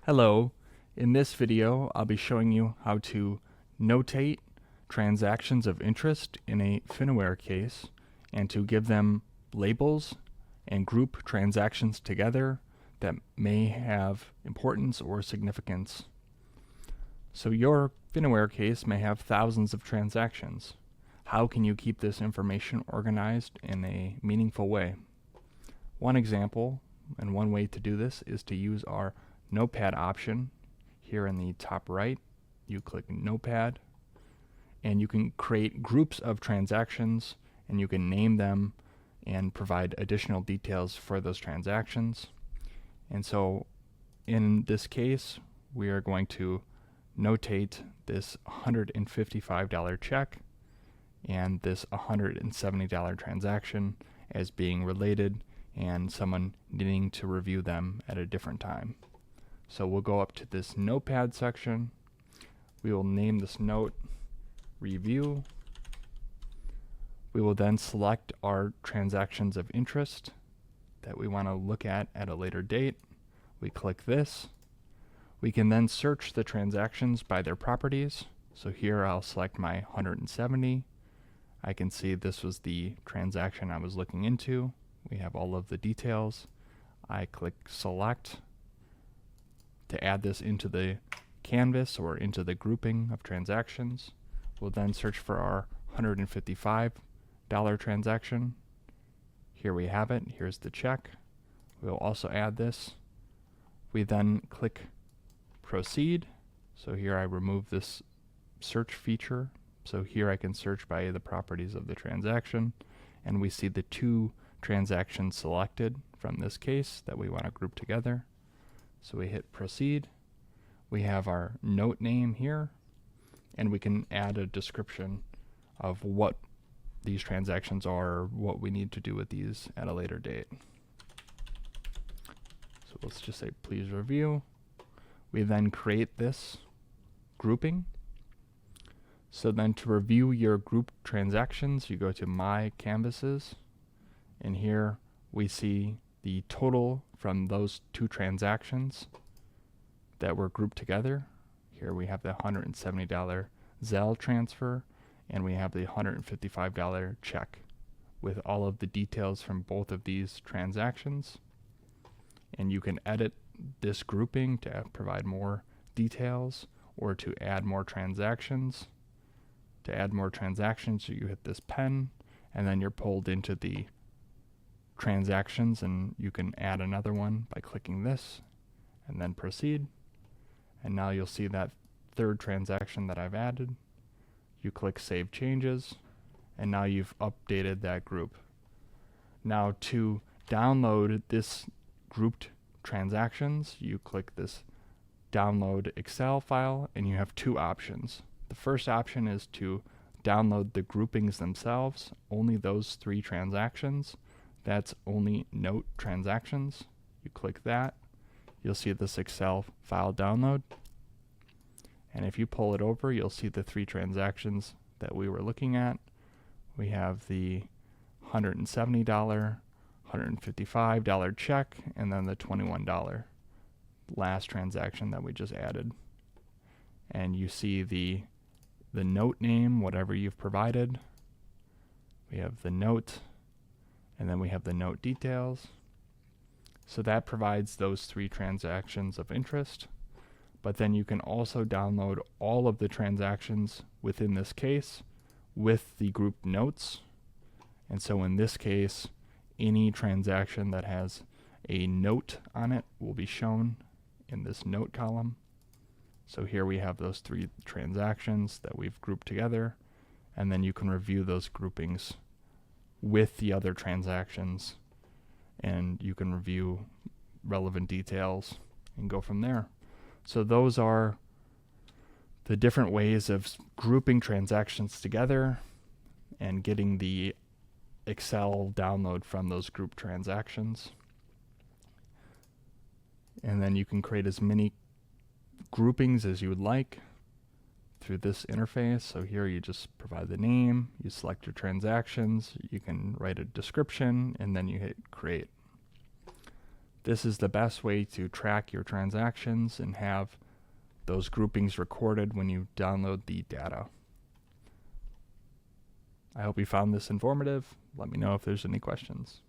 Hello, in this video I'll be showing you how to notate transactions of interest in a FinAware case and to give them labels and group transactions together that may have importance or significance. So your FinAware case may have thousands of transactions. How can you keep this information organized in a meaningful way? One example and one way to do this is to use our notepad option. Here in the top right, you click notepad and you can create groups of transactions and you can name them and provide additional details for those transactions. And so in this case, we are going to notate this $155 check and this $170 transaction as being related and someone needing to review them at a different time. So we'll go up to this notepad section. We will name this note review. We will then select our transactions of interest that we want to look at a later date. We click this. We can then search the transactions by their properties. So here I'll select my 170. I can see this was the transaction I was looking into. We have all of the details. I click select to add this into the canvas or into the grouping of transactions. We'll then search for our $155 transaction. Here we have it. Here's the check. We'll also add this. We then click proceed. So here I remove this search feature. So here I can search by the properties of the transaction, and we see the two transactions selected from this case that we want to group together. So we hit proceed. We have our note name here, and we can add a description of what these transactions are, or what we need to do with these at a later date. So let's just say please review. We then create this grouping. So then to review your group transactions, you go to My Canvases, and here we see the total from those two transactions that were grouped together. Here we have the $170 Zelle transfer, and we have the $155 check with all of the details from both of these transactions. And you can edit this grouping to provide more details or to add more transactions. To add more transactions, you hit this pen, and then you're pulled into the transactions, and you can add another one by clicking this and then proceed. And now you'll see that third transaction that I've added. You click Save Changes, and now you've updated that group. Now to download this grouped transactions, you click this Download Excel file, and you have two options. The first option is to download the groupings themselves, only those three transactions. That's only note transactions. You click that. You'll see this Excel file download. And if you pull it over, you'll see the three transactions that we were looking at. We have the $170, $155 check, and then the $21 last transaction that we just added. And you see the note name, whatever you've provided. We have the note, and then we have the note details. So that provides those three transactions of interest. But then you can also download all of the transactions within this case with the group notes. And so in this case, any transaction that has a note on it will be shown in this note column. So here we have those three transactions that we've grouped together, and then you can review those groupings with the other transactions, and you can review relevant details and go from there. So those are the different ways of grouping transactions together and getting the Excel download from those group transactions. And then you can create as many groupings as you would like through this interface. So here you just provide the name, you select your transactions, you can write a description, and then you hit create. This is the best way to track your transactions and have those groupings recorded when you download the data. I hope you found this informative. Let me know if there's any questions.